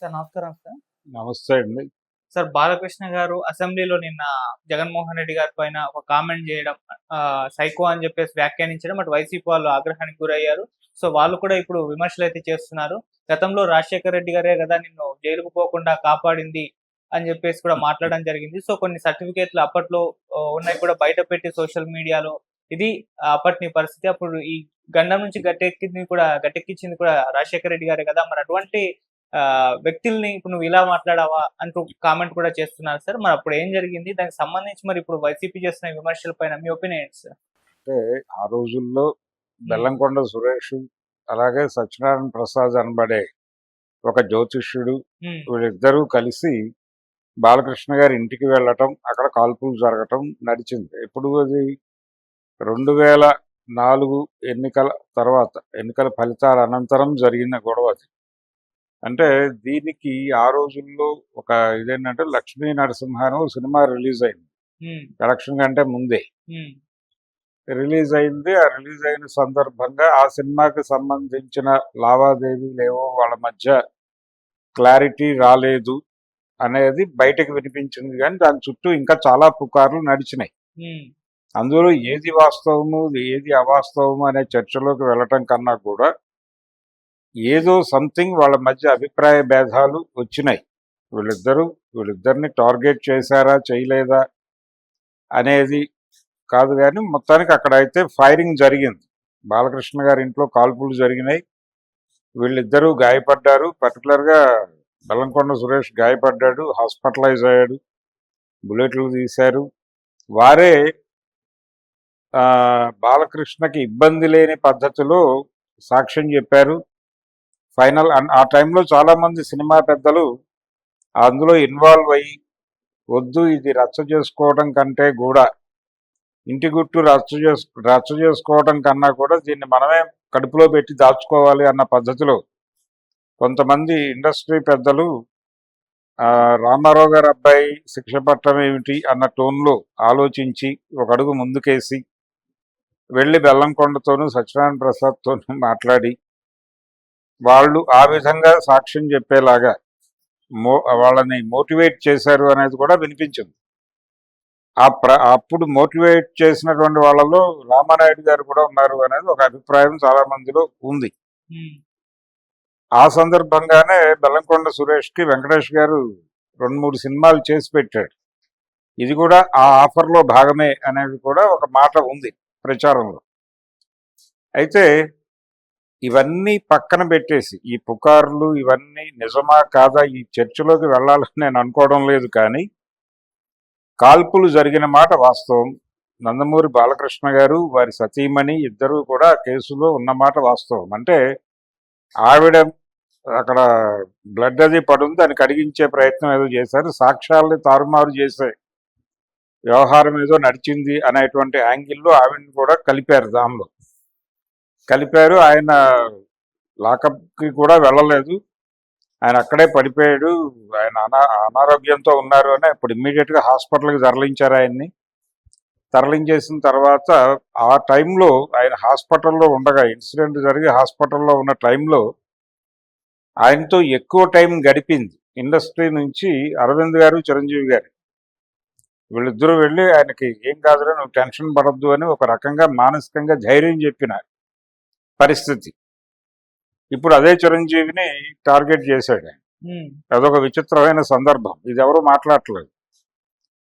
Sir నమస్కారం sir. నమస్తే అండి. సార్ బాలకృష్ణ గారు అసెంబ్లీలో నిన్న జగన్మోహన్ రెడ్డి గారి పైన ఒక కామెంట్ చేయడం సైకో అని చెప్పేసి వ్యాఖ్యానించడం అటు వైసీపీ వాళ్ళు ఆగ్రహానికి గురయ్యారు. సో వాళ్ళు కూడా ఇప్పుడు విమర్శలైతే చేస్తున్నారు. గతంలో రాజశేఖర్ రెడ్డి గారే కదా నిన్ను జైలుకు పోకుండా కాపాడింది అని చెప్పేసి కూడా మాట్లాడడం జరిగింది. సో కొన్ని సర్టిఫికేట్లు అప్పట్లో ఉన్నాయి కూడా బయట పెట్టి సోషల్ మీడియాలో ఇది అప్పటి పరిస్థితి. అప్పుడు ఈ గండం నుంచి గట్టెక్కించింది కూడా రాజశేఖర్ రెడ్డి గారే కదా! మరి అటువంటి వ్యక్తుల్ని ఇప్పుడు నువ్వు ఇలా మాట్లాడావా అంటూ కామెంట్ కూడా చేస్తున్నారు సార్. మరి అప్పుడు ఏం జరిగింది? దానికి సంబంధించి మరి ఇప్పుడు వైసీపీ చేస్తున్న విమర్శల పైన మీ ఒపీనియన్ ఏంటి సార్? అంటే ఆ రోజుల్లో బెల్లంకొండ సురేష్, అలాగే సత్యనారాయణ ప్రసాద్ అనబడే ఒక జ్యోతిష్యుడు, వీళ్ళిద్దరూ కలిసి బాలకృష్ణ గారి ఇంటికి వెళ్ళటం, అక్కడ కాల్పులు జరగటం నడిచింది. ఎప్పుడు అది 2004 ఎన్నికల తర్వాత, ఎన్నికల ఫలితాల అనంతరం జరిగిన గొడవ అది. అంటే దీనికి ఆ రోజుల్లో ఒక ఇదేంటంటే లక్ష్మీ నరసింహను సినిమా రిలీజ్ అయింది. ఎలక్షన్ కంటే ముందే రిలీజ్ అయింది. ఆ రిలీజ్ అయిన సందర్భంగా ఆ సినిమాకి సంబంధించిన లావాదేవీలేవో వాళ్ళ మధ్య క్లారిటీ రాలేదు అనేది బయటకు వినిపించింది. కానీ దాని చుట్టూ ఇంకా చాలా పుకార్లు నడిచినాయి. అందులో ఏది వాస్తవము ఏది అవాస్తవము అనే చర్చలోకి వెళ్ళటం కన్నా కూడా ఏదో సంథింగ్ వాళ్ళ మధ్య అభిప్రాయ భేదాలు వచ్చినాయి. వీళ్ళిద్దరిని టార్గెట్ చేశారా చేయలేదా అనేది కాదు, కానీ మొత్తానికి అక్కడ అయితే ఫైరింగ్ జరిగింది. బాలకృష్ణ గారి ఇంట్లో కాల్పులు జరిగినాయి. వీళ్ళిద్దరూ గాయపడ్డారు. పర్టికులర్గా బెల్లంకొండ సురేష్ గాయపడ్డాడు, హాస్పిటలైజ్ అయ్యాడు, బుల్లెట్లు తీశారు. వారే బాలకృష్ణకి ఇబ్బంది లేని పద్ధతిలో సాక్ష్యం చెప్పారు. ఫైనల్ ఆ టైంలో చాలామంది సినిమా పెద్దలు అందులో ఇన్వాల్వ్ అయ్యి, వద్దు ఇది రచ్చ చేసుకోవడం కంటే కూడా, ఇంటి గుట్టు రచ్చ చేసుకోవడం కన్నా కూడా దీన్ని మనమే కడుపులో పెట్టి దాచుకోవాలి అన్న పద్ధతిలో కొంతమంది ఇండస్ట్రీ పెద్దలు రామారావు గారి అబ్బాయి శిక్ష పట్టడం ఏమిటి అన్న టోన్లో ఆలోచించి ఒక అడుగు ముందుకేసి వెళ్ళి బెల్లంకొండతోనూ సత్యనారాయణ ప్రసాద్తోనూ మాట్లాడి వాళ్ళు ఆ విధంగా సాక్ష్యం చెప్పేలాగా వాళ్ళని మోటివేట్ చేశారు అనేది కూడా వినిపించింది. అప్పుడు మోటివేట్ చేసినటువంటి వాళ్ళలో రామానాయుడు గారు కూడా ఉన్నారు అనేది ఒక అభిప్రాయం చాలా మందిలో ఉంది. ఆ సందర్భంగానే బెల్లంకొండ సురేష్కి వెంకటేష్ గారు 2-3 సినిమాలు చేసి పెట్టాడు. ఇది కూడా ఆ ఆఫర్లో భాగమే అనేది కూడా ఒక మాట ఉంది ప్రచారంలో. అయితే ఇవన్నీ పక్కన పెట్టేసి, ఈ పుకార్లు ఇవన్నీ నిజమా కాదా ఈ చర్చలోకి వెళ్ళాలని నేను అనుకోవడం లేదు. కానీ కాల్పులు జరిగిన మాట వాస్తవం. నందమూరి బాలకృష్ణ గారు, వారి సతీమణి ఇద్దరూ కూడా కేసులో ఉన్నమాట వాస్తవం. అంటే ఆవిడ అక్కడ బ్లడ్ అది పడుంది, దాన్ని కడిగించే ప్రయత్నం ఏదో చేశారు, సాక్ష్యాలని తారుమారు చేసే వ్యవహారం ఏదో నడిచింది అనేటువంటి యాంగిల్లో ఆవిడని కూడా కలిపారు. దానిలో కలిపారు. ఆయన లాకప్కి కూడా వెళ్ళలేదు, ఆయన అక్కడే పడిపోయాడు. ఆయన అనారోగ్యంతో ఉన్నారు అని ఇప్పుడు ఇమ్మీడియట్గా హాస్పిటల్కి తరలించారు. ఆయన్ని తరలించేసిన తర్వాత ఆ టైంలో ఆయన హాస్పిటల్లో ఉండగా, ఇన్సిడెంట్ జరిగి హాస్పిటల్లో ఉన్న టైంలో ఆయనతో ఎక్కువ టైం గడిపింది ఇండస్ట్రీ నుంచి అరవింద్ గారు, చిరంజీవి గారు. వీళ్ళిద్దరూ వెళ్ళి ఆయనకి ఏం కాదురా, నువ్వు టెన్షన్ పడద్దు అని ఒక రకంగా మానసికంగా ధైర్యం చెప్పిన పరిస్థితి. ఇప్పుడు అదే చిరంజీవిని టార్గెట్ చేశాడు. అదొక విచిత్రమైన సందర్భం. ఇది ఎవరు మాట్లాడట్లేదు.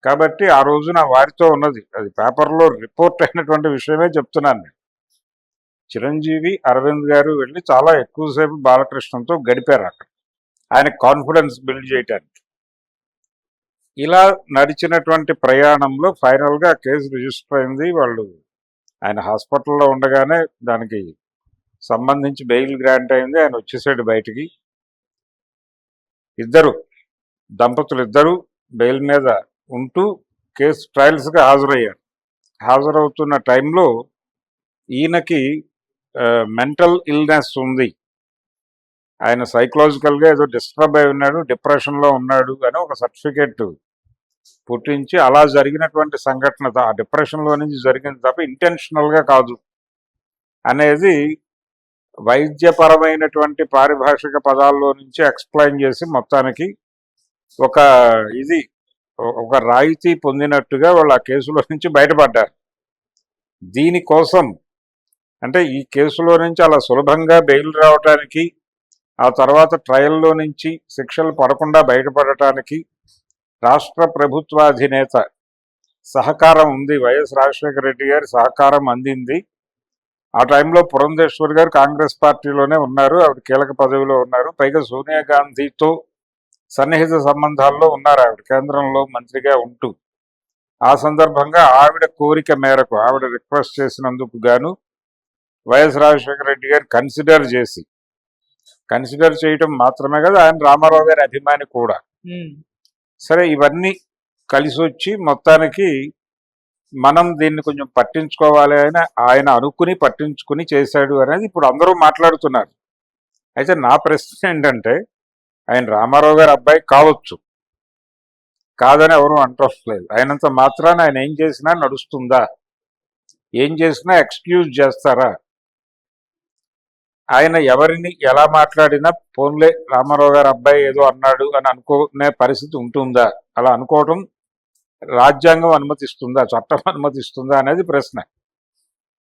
కాబట్టి ఆ రోజున వారితో ఉన్నది, అది పేపర్లో రిపోర్ట్ అయినటువంటి విషయమే చెప్తున్నాను నేను. చిరంజీవి, అరవింద్ గారు వెళ్ళి చాలా ఎక్కువసేపు బాలకృష్ణతో గడిపారు అక్కడ, ఆయన కాన్ఫిడెన్స్ బిల్డ్ చేయటానికి. ఇలా నడిచినటువంటి ప్రయాణంలో ఫైనల్గా కేసు రిజిస్టర్ అయింది. ఆయన హాస్పిటల్లో ఉండగానే దానికి సంబంధించి బెయిల్ గ్రాంట్ అయింది. ఆయన వచ్చేసాడు బయటికి. దంపతులు ఇద్దరు బెయిల్ మీద ఉంటూ కేసు ట్రయల్స్గా హాజరయ్యారు. హాజరవుతున్న టైంలో ఈయనకి మెంటల్ ఇల్నెస్ ఉంది, ఆయన సైకలాజికల్గా ఏదో డిస్టర్బ్ అయి ఉన్నాడు, డిప్రెషన్లో ఉన్నాడు అని ఒక సర్టిఫికేట్ పుట్టించి, అలా జరిగినటువంటి సంఘటన ఆ డిప్రెషన్లో నుంచి జరిగింది తప్ప ఇంటెన్షనల్గా కాదు అనేది వైద్యపరమైనటువంటి పారిభాషిక పదాల్లో నుంచి ఎక్స్ప్లెయిన్ చేసి మొత్తానికి ఒక ఇది ఒక రాయితీ పొందినట్టుగా వాళ్ళు ఆ కేసులో నుంచి బయటపడ్డారు. దీనికోసం అంటే ఈ కేసులో నుంచి అలా సులభంగా బెయిల్ రావటానికి, ఆ తర్వాత ట్రయల్లో నుంచి శిక్షలు పడకుండా బయటపడటానికి రాష్ట్ర ప్రభుత్వాధినేత సహకారం ఉంది. వైఎస్ రాజశేఖర రెడ్డి గారి సహకారం అందింది. ఆ టైంలో పురంధేశ్వరి గారు కాంగ్రెస్ పార్టీలోనే ఉన్నారు, ఆవిడ కీలక పదవిలో ఉన్నారు. పైగా సోనియా గాంధీతో సన్నిహిత సంబంధాల్లో ఉన్నారు ఆవిడ, కేంద్రంలో మంత్రిగా ఉంటూ. ఆ సందర్భంగా ఆవిడ కోరిక మేరకు, ఆవిడ రిక్వెస్ట్ చేసినందుకు గాను వైఎస్ రాజశేఖర రెడ్డి గారు కన్సిడర్ చేయటం మాత్రమే కదా, ఆయన రామారావు గారి అభిమాని కూడా. సరే, ఇవన్నీ కలిసి వచ్చి మొత్తానికి మనం దీన్ని కొంచెం పట్టించుకోవాలి అని ఆయన అనుకుని పట్టించుకుని చేశాడు అనేది ఇప్పుడు అందరూ మాట్లాడుతున్నారు. అయితే నా ప్రశ్న ఏంటంటే, ఆయన రామారావు గారి అబ్బాయి కావచ్చు, కాదని ఎవరు అంటలేదు. అయినంత మాత్రాన ఆయన ఏం చేసినా నడుస్తుందా? ఏం చేసినా ఎక్స్క్యూజ్ చేస్తారా? ఆయన ఎవరిని ఎలా మాట్లాడినా పోన్లే రామారావు గారి అబ్బాయి ఏదో అన్నాడు అని అనుకునే పరిస్థితి ఉంటుందా? అలా అనుకోవటం రాజ్యాంగం అనుమతిస్తుందా, చట్టం అనుమతిస్తుందా అనేది ప్రశ్న.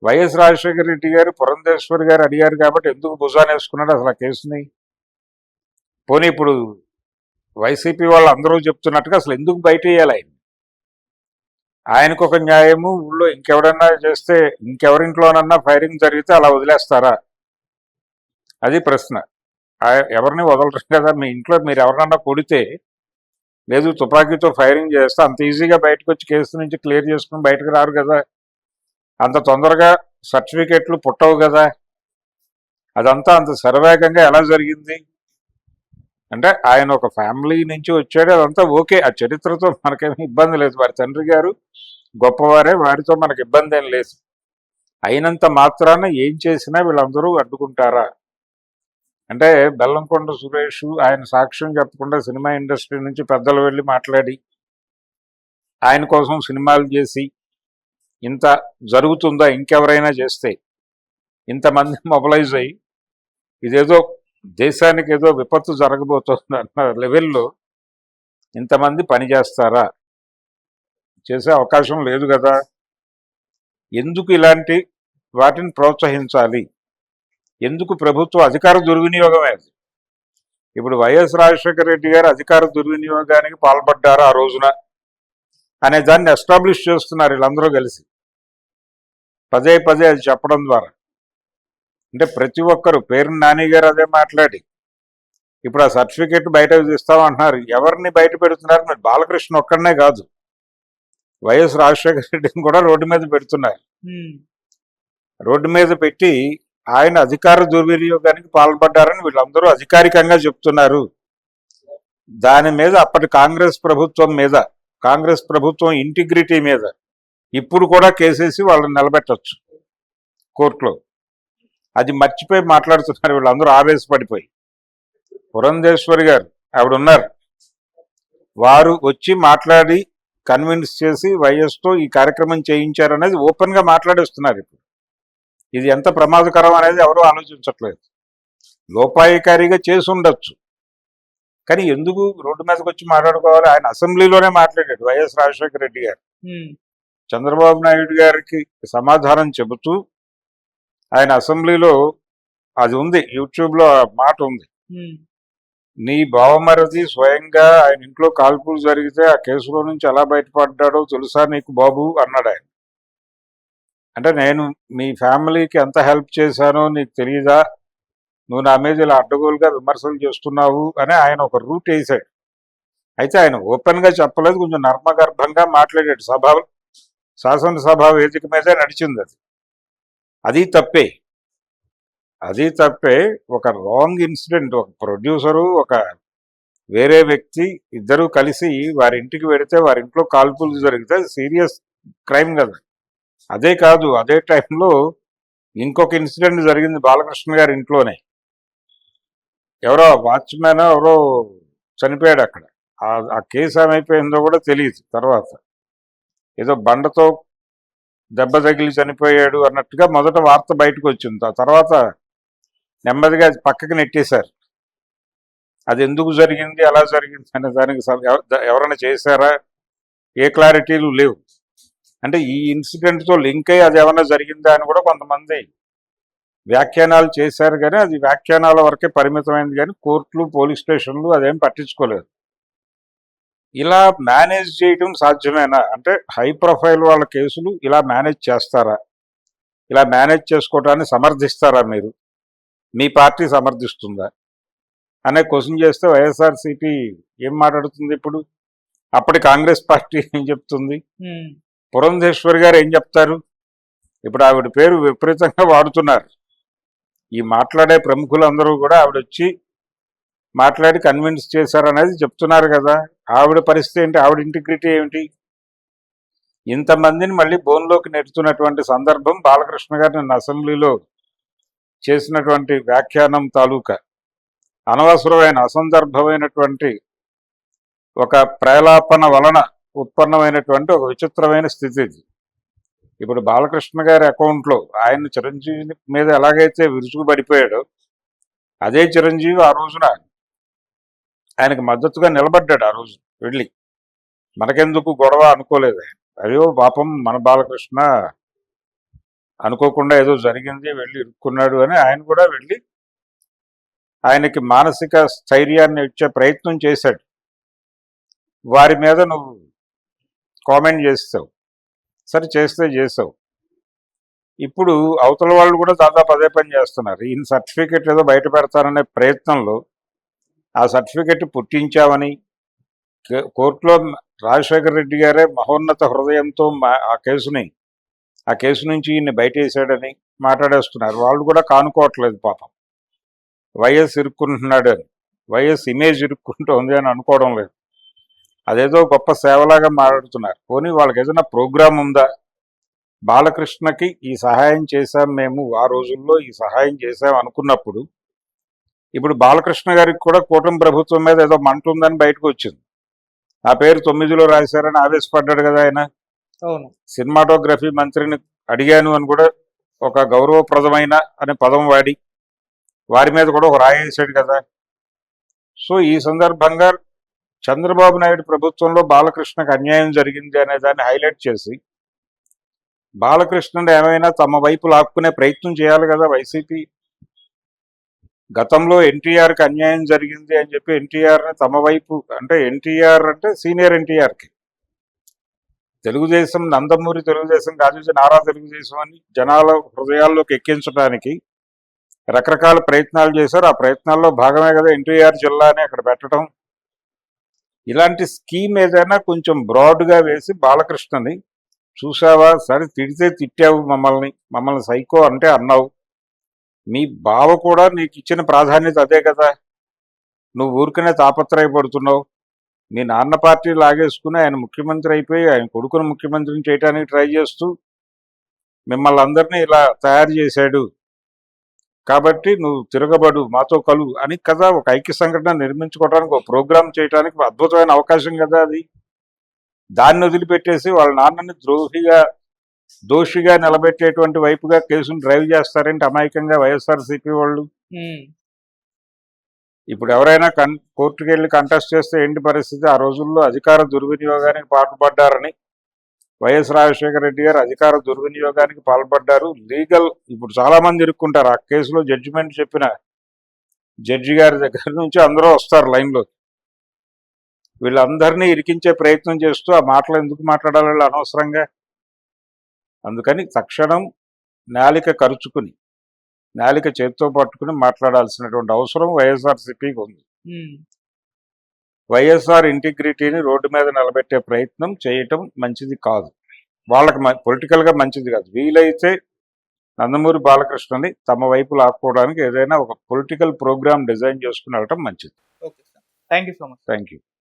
వైఎస్ రాజశేఖర రెడ్డి గారు పురంధేశ్వరి గారు అడిగారు కాబట్టి ఎందుకు భుజానేసుకున్నాడు అసలు ఆ కేసుని? పోనీ ఇప్పుడు వైసీపీ వాళ్ళు అందరూ చెప్తున్నట్టుగా అసలు ఎందుకు బయట వేయాలి ఆయనకు ఒక న్యాయము, ఊళ్ళో ఇంకెవరన్నా చేస్తే, ఇంకెవరింట్లోనన్నా ఫైరింగ్ జరిగితే అలా వదిలేస్తారా? అది ప్రశ్న. ఎవరిని వదలరు కదా. మీ ఇంట్లో మీరు ఎవరినన్నా కొడితే, లేదు తుపాకీతో ఫైరింగ్ చేస్తే అంత ఈజీగా బయటకు వచ్చి కేసు నుంచి క్లియర్ చేసుకుని బయటకు రారు కదా. అంత తొందరగా సర్టిఫికెట్లు పుట్టవు కదా. అదంతా అంత శరవేగంగా ఎలా జరిగింది అంటే, ఆయన ఒక ఫ్యామిలీ నుంచి వచ్చాడు, అదంతా ఓకే. ఆ చరిత్రతో మనకేమీ ఇబ్బంది లేదు. వారి తండ్రి గారు గొప్పవారే, వారితో మనకి ఇబ్బంది ఏం లేదు. అయినంత మాత్రాన ఏం చేసినా వీళ్ళందరూ అడ్డుకుంటారా? అంటే బెల్లంకొండ సురేష్ ఆయన సాక్ష్యం చెప్పకుండా సినిమా ఇండస్ట్రీ నుంచి పెద్దలు వెళ్ళి మాట్లాడి ఆయన కోసం సినిమాలు చేసి ఇంత జరుగుతుందా? ఇంకెవరైనా చేస్తే ఇంతమంది మొబలైజ్ అయ్యి ఇదేదో దేశానికి ఏదో విపత్తు జరగబోతుంది అన్న లెవెల్లో ఇంతమంది పనిచేస్తారా? చేసే అవకాశం లేదు కదా. ఎందుకు ఇలాంటి వాటిని ప్రోత్సహించాలి? ఎందుకు ప్రభుత్వ అధికార దుర్వినియోగమే అది. ఇప్పుడు వైఎస్ రాజశేఖర రెడ్డి గారు అధికార దుర్వినియోగానికి పాల్పడ్డారు ఆ రోజున అనే దాన్ని ఎస్టాబ్లిష్ చేస్తున్నారు వీళ్ళందరూ కలిసి, పదే పదే అది చెప్పడం ద్వారా. అంటే ప్రతి ఒక్కరు, పేరు నాని గారు అదే మాట్లాడి ఇప్పుడు ఆ సర్టిఫికెట్ బయటకు తీస్తామంటున్నారు. ఎవరిని బయట పెడుతున్నారు? మరి బాలకృష్ణ ఒక్కడనే కాదు, వైఎస్ రాజశేఖర రెడ్డిని కూడా రోడ్డు మీద పెడుతున్నారు. రోడ్డు మీద పెట్టి ఆయన అధికార దుర్వినియోగానికి పాల్పడ్డారని వీళ్ళందరూ అధికారికంగా చెప్తున్నారు. దాని మీద అప్పటి కాంగ్రెస్ ప్రభుత్వం మీద, కాంగ్రెస్ ప్రభుత్వం ఇంటిగ్రిటీ మీద ఇప్పుడు కూడా కేసేసి వాళ్ళని నిలబెట్టచ్చు కోర్టులో. అది మర్చిపోయి మాట్లాడుతున్నారు వీళ్ళందరూ ఆవేశపడిపోయి. పురంధేశ్వరి గారు ఆవిడ ఉన్నారు, వారు వచ్చి మాట్లాడి కన్విన్స్ చేసి వైఎస్తో ఈ కార్యక్రమం చేయించారనేది ఓపెన్గా మాట్లాడేస్తున్నారు. ఇప్పుడు ఇది ఎంత ప్రమాదకరం అనేది ఎవరూ ఆలోచించట్లేదు. లోపాయికారిగా చేసి ఉండొచ్చు, కానీ ఎందుకు రోడ్డు మీదకి వచ్చి మాట్లాడుకోవాలి? ఆయన అసెంబ్లీలోనే మాట్లాడాడు వైఎస్ రాజశేఖర రెడ్డి గారు. చంద్రబాబు నాయుడు గారికి సమాధానం చెబుతూ ఆయన అసెంబ్లీలో, అది ఉంది యూట్యూబ్లో మాట ఉంది, నీ బావమరిది స్వయంగా ఆయన ఇంట్లో కాల్పులు జరిగితే ఆ కేసులో నుంచి ఎలా బయటపడ్డాడో తెలుసా నీకు బాబు అన్నాడు ఆయన. అంటే నేను మీ ఫ్యామిలీకి ఎంత హెల్ప్ చేశానో నీకు తెలియదా? నువ్వు నా మీద ఇలా అడ్డగోలుగా విమర్శలు చేస్తున్నావు అని ఆయన ఒక రూట్ వేసాడు. అయితే ఆయన ఓపెన్గా చెప్పలేదు, కొంచెం నర్మగర్భంగా మాట్లాడాడు. శాసనసభ వేదిక మీదే నడిచింది అది. అది తప్పే. ఒక రాంగ్ ఇన్సిడెంట్, ఒక ప్రొడ్యూసరు, ఒక వేరే వ్యక్తి ఇద్దరూ కలిసి వారి ఇంటికి వెడితే వారి ఇంట్లో కాల్పులు జరిగితే సీరియస్ క్రైమ్ కదా. అదే కాదు, అదే టైంలో ఇంకొక ఇన్సిడెంట్ జరిగింది బాలకృష్ణ గారి ఇంట్లోనే. ఎవరో వాచ్మెన్ ఎవరో చనిపోయాడు అక్కడ. ఆ కేసు ఏమైపోయిందో కూడా తెలియదు. తర్వాత ఏదో బండతో దెబ్బ తగిలి చనిపోయాడు అన్నట్టుగా మొదట వార్త బయటకు వచ్చింది. ఆ తర్వాత నెమ్మదిగా అది పక్కకి నెట్టేశారు. అది ఎందుకు జరిగింది, ఎలా జరిగింది అనే దానికి ఎవరైనా చేశారా, ఏ క్లారిటీలు లేవు. అంటే ఈ ఇన్సిడెంట్తో లింక్ అయ్యి అది ఏమన్నా జరిగిందా అని కూడా కొంతమంది వ్యాఖ్యానాలు చేశారు, కానీ అది వ్యాఖ్యానాల వరకే పరిమితమైంది, కానీ కోర్టులు పోలీస్ స్టేషన్లు అదేం పట్టించుకోలేదు. ఇలా మేనేజ్ చేయటం సాధ్యమేనా? అంటే హై ప్రొఫైల్ వాళ్ళ కేసులు ఇలా మేనేజ్ చేస్తారా? ఇలా మేనేజ్ చేసుకోవటాన్ని సమర్థిస్తారా మీరు? మీ పార్టీ సమర్థిస్తుందా అనే క్వశ్చన్ చేస్తే వైఎస్ఆర్సీపీ ఏం మాట్లాడుతుంది ఇప్పుడు? అప్పటి కాంగ్రెస్ పార్టీ ఏం చెప్తుంది? పురంధేశ్వరి గారు ఏం చెప్తారు? ఇప్పుడు ఆవిడ పేరు విపరీతంగా వాడుతున్నారు. ఈ మాట్లాడే ప్రముఖులందరూ కూడా ఆవిడ వచ్చి మాట్లాడి కన్విన్స్ చేశారనేది చెప్తున్నారు కదా. ఆవిడ పరిస్థితి ఏంటి? ఆవిడ ఇంటిగ్రిటీ ఏమిటి? ఇంతమందిని మళ్ళీ బోన్లోకి నెడుతున్నటువంటి సందర్భం బాలకృష్ణ గారు నిన్న అసెంబ్లీలో చేసినటువంటి వ్యాఖ్యానం తాలూకా అనవసరమైన అసందర్భమైనటువంటి ఒక ప్రేలాపన వలన ఉత్పన్నమైనటువంటి ఒక విచిత్రమైన స్థితి ఇది. ఇప్పుడు బాలకృష్ణ గారి అకౌంట్లో ఆయన చిరంజీవి మీద ఎలాగైతే విరుచుకుపడిపోయాడో, అదే చిరంజీవి ఆ రోజున ఆయనకు మద్దతుగా నిలబడ్డాడు. ఆ రోజు వెళ్ళి మనకెందుకు గొడవ అనుకోలేదు ఆయన. అయ్యో పాపం మన బాలకృష్ణ అనుకోకుండా ఏదో జరిగింది, వెళ్ళి ఇరుక్కున్నాడు అని ఆయన కూడా వెళ్ళి ఆయనకి మానసిక స్థైర్యాన్ని ఇచ్చే ప్రయత్నం చేశాడు. వారి మీద నువ్వు కామెంట్ చేస్తావు, సరే చేస్తే చేసావు. ఇప్పుడు అవతల వాళ్ళు కూడా దాదాపు అదే పని చేస్తున్నారు. ఈయన సర్టిఫికెట్ ఏదో బయట పెడతారనే ప్రయత్నంలో ఆ సర్టిఫికెట్ పుట్టించామని కోర్టులో రాజశేఖర రెడ్డి గారే మహోన్నత హృదయంతో ఆ కేసు నుంచి ఈయన్ని బయట వేసాడని మాట్లాడేస్తున్నారు. వాళ్ళు కూడా కానుకోవట్లేదు పాపం. వైఎస్ ఇరుక్కుంటున్నాడు అని, వైఎస్ ఇమేజ్ ఇరుక్కుంటోంది అని అనుకోవడం లేదు. అదేదో గొప్ప సేవలాగా మాట్లాడుతున్నారు. పోనీ వాళ్ళకి ఏదైనా ప్రోగ్రాం ఉందా? బాలకృష్ణకి ఈ సహాయం చేశాం మేము, ఆ రోజుల్లో ఈ సహాయం చేశాం అనుకున్నప్పుడు, ఇప్పుడు బాలకృష్ణ గారికి కూడా కూటమి ప్రభుత్వం మీద ఏదో మంట ఉందని బయటకు వచ్చింది. ఆ పేరు 9లో రాశారని ఆవేశపడ్డాడు కదా ఆయన. సినిమాటోగ్రఫీ మంత్రిని అడిగాను అని కూడా ఒక గౌరవప్రదమైన అనే పదం వాడి వారి మీద కూడా ఒక రాయి వేసాడు కదా. సో ఈ సందర్భంగా చంద్రబాబు నాయుడు ప్రభుత్వంలో బాలకృష్ణకు అన్యాయం జరిగింది అనే దాన్ని హైలైట్ చేసి బాలకృష్ణుడు ఏమైనా తమ వైపు లాక్కునే ప్రయత్నం చేయాలి కదా వైసీపీ. గతంలో ఎన్టీఆర్కి అన్యాయం జరిగింది అని చెప్పి ఎన్టీఆర్ని తమ వైపు, అంటే ఎన్టీఆర్ అంటే సీనియర్ ఎన్టీఆర్కి, తెలుగుదేశం నందమూరి తెలుగుదేశం కాదు నారా తెలుగుదేశం అని జనాల హృదయాల్లోకి ఎక్కించడానికి రకరకాల ప్రయత్నాలు చేశారు. ఆ ప్రయత్నాల్లో భాగమే కదా ఎన్టీఆర్ జిల్లాని అక్కడ పెట్టడం. ఇలాంటి స్కీమ్ ఏదైనా కొంచెం బ్రాడ్గా వేసి బాలకృష్ణని చూసావా, సరే తిడితే తిట్టావు, మమ్మల్ని సైకో అంటే అన్నావు, మీ బావ కూడా నీకు ఇచ్చిన ప్రాధాన్యత అదే కదా, నువ్వు ఊరికనే తాపత్రయపడుతున్నావు. మీ నాన్న పార్టీ లాగేసుకుని ఆయన ముఖ్యమంత్రి అయిపోయి ఆయన కొడుకును ముఖ్యమంత్రిని చేయడానికి ట్రై చేస్తూ మిమ్మల్ని అందరినీ ఇలా తయారు చేశాడు కాబట్టి నువ్వు తిరగబడు, మాతో కలు అని కదా ఒక ఐక్య సంఘటన నిర్మించుకోవడానికి, ఒక ప్రోగ్రాం చేయడానికి అద్భుతమైన అవకాశం కదా అది. దాన్ని వదిలిపెట్టేసి వాళ్ళ నాన్నని దోషిగా నిలబెట్టేటువంటి వైపుగా కేసును డ్రైవ్ చేస్తారంటే అమాయకంగా వైఎస్ఆర్సీపీ వాళ్ళు. ఇప్పుడు ఎవరైనా కోర్టుకు వెళ్ళి కంటెస్ట్ చేస్తే ఏంటి పరిస్థితి? ఆ రోజుల్లో అధికార దుర్వినియోగానికి పాల్పడ్డారని వైఎస్ రాజశేఖర రెడ్డి గారు అధికార దుర్వినియోగానికి పాల్పడ్డారు. లీగల్ ఇప్పుడు చాలా మంది ఇరుక్కుంటారు. ఆ కేసులో జడ్జిమెంట్ చెప్పిన జడ్జి గారి దగ్గర నుంచి అందరూ వస్తారు లైన్లో. వీళ్ళందరినీ ఇరికించే ప్రయత్నం చేస్తూ ఆ మాటలు ఎందుకు మాట్లాడాలి అనవసరంగా? అందుకని తక్షణం నాలిక కరుచుకుని, నాలిక చేత్తో పట్టుకుని మాట్లాడాల్సినటువంటి అవసరం వైఎస్ఆర్సీపీకి ఉంది. వైఎస్ఆర్ ఇంటిగ్రిటీని రోడ్డు మీద నిలబెట్టే ప్రయత్నం చేయటం మంచిది కాదు, వాళ్ళకి పొలిటికల్గా మంచిది కాదు. వీలైతే నందమూరి బాలకృష్ణని తమ వైపు లాక్కోవడానికి ఏదైనా ఒక పొలిటికల్ ప్రోగ్రామ్ డిజైన్ చేసుకుని వెళ్ళటం మంచిది. Okay sir, thank you so much. Thank you.